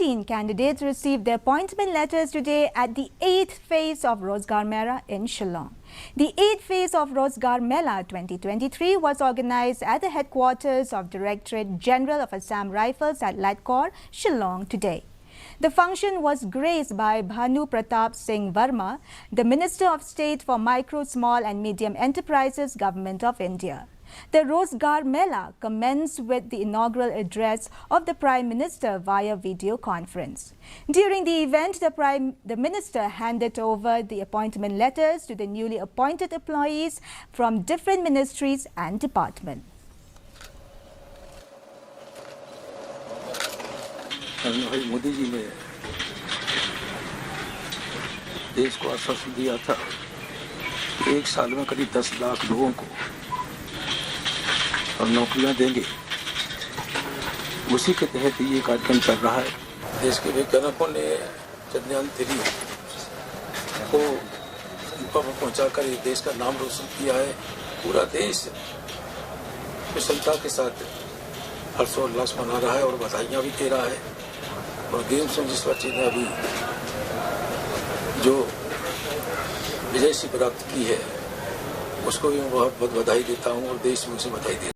19 candidates received their appointment letters today at the 8th phase of Rozgar Mela in Shillong. The 8th phase of Rozgar Mela 2023 was organized at the headquarters of Directorate General of Assam Rifles at Latcor, Shillong today. The function was graced by Bhanu Pratap Singh Verma, the Minister of State for Micro, Small and Medium Enterprises, Government of India. The Rozgar Mela commenced with the inaugural address of the Prime Minister via video conference. During the event, the Minister handed over the appointment letters to the newly appointed employees from different ministries and departments. Modi ji ने देश को आश्वासन दिया था कि 1 साल में करीब 10 लाख लोगों को और नौकरियां देंगे। उसी के तहत ये कार्यक्रम चल रहा है। देश के वैज्ञानिकों ने चंद्रयान 3 को ऊपर पहुंचाकर ये देश का नाम रोशन किया है। पूरा देश कुशलता के साथ हर्षोल्लास मना रहा है और बधाइयां भी दे रहा है। और गेम्स में जिस बच्चे ने अभी जो विजय प्राप्त की है उसको भी मैं बहुत बहुत बधाई देता हूं और देश में उसे बधाई देता हूं।